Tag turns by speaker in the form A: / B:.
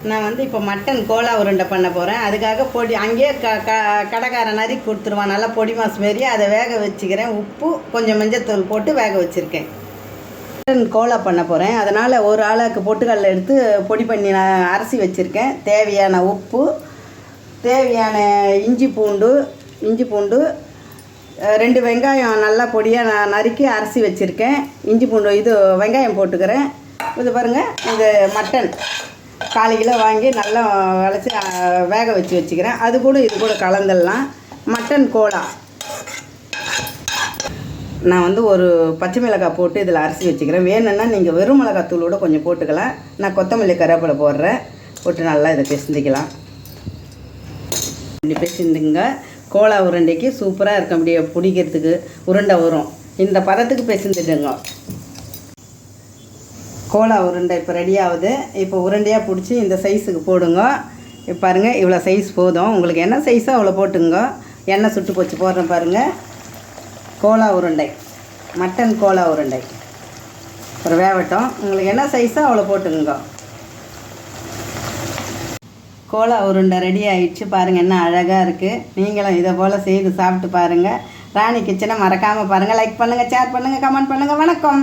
A: நான் வந்து இப்போ மட்டன் கோலா உருண்டை பண்ண போகிறேன். அதுக்காக பொடி அங்கேயே கடைக்காரன் நறுக்கி கொடுத்துருவான். நல்லா பொடி மாஸ் மாரி அதை வேக வச்சுக்கிறேன். உப்பு கொஞ்சம் மஞ்சத்தூள் போட்டு வேக வச்சுருக்கேன். மட்டன் கோலா பண்ண போகிறேன். அதனால் ஒரு ஆளுக்கு பொட்டுக்கடலை எடுத்து பொடி பண்ணி நான் அரைச்சி வச்சுருக்கேன். தேவையான உப்பு, தேவையான இஞ்சி பூண்டு 2 வெங்காயம் நல்லா பொடியாக நான் நறுக்கி அரைச்சி வச்சுருக்கேன். இஞ்சி பூண்டு இது வெங்காயம் போட்டுக்கிறேன். இது பாருங்கள், இந்த மட்டன் 1/4 கிலோ வாங்கி நல்லா வளைச்சி வேக வச்சுக்கிறேன். அது கூட இது கூட கலந்துடலாம். மட்டன் கோலா நான் வந்து ஒரு பச்சை மிளகாய் போட்டு இதில் அரைச்சி வச்சுக்கிறேன். வேணும்னா நீங்கள் வெறும் மிளகாத்தூளோட கொஞ்சம் போட்டுக்கலாம். நான் கொத்தமல்லி கருவேப்பிலை போடுறேன். போட்டு நல்லா இதை பிசைஞ்சிக்கலாம். இப்படி பிசைஞ்சுங்க. கோலா உருண்டைக்கு சூப்பராக இருக்க முடியும். பிடிக்கிறதுக்கு உருண்டை வரும். இந்த பதத்துக்கு பிசைஞ்சிடுங்க. கோலா உருண்டை இப்போ ரெடி ஆகுது. இப்போ உருண்டையாக பிடிச்சி இந்த சைஸுக்கு போடுங்க. இப்போ பாருங்கள், இவ்வளோ சைஸ் போதும். உங்களுக்கு என்ன சைஸோ அவ்வளோ போட்டுங்க. எண்ணெய் சுட்டு போச்சு போடுறேன் பாருங்கள். கோலா உருண்டை, மட்டன் கோலா உருண்டை ஒரு வேவட்டும். உங்களுக்கு என்ன சைஸோ அவ்வளோ போட்டுங்க. கோலா உருண்டை ரெடி ஆகிடுச்சு. பாருங்கள் என்ன அழகாக இருக்குது. நீங்களும் இதை போல் செய்து சாப்பிட்டு பாருங்கள். ராணி கிச்சனை மறக்காமல் பாருங்கள். லைக் பண்ணுங்கள், ஷேர் பண்ணுங்கள், கமெண்ட் பண்ணுங்கள். வணக்கம்.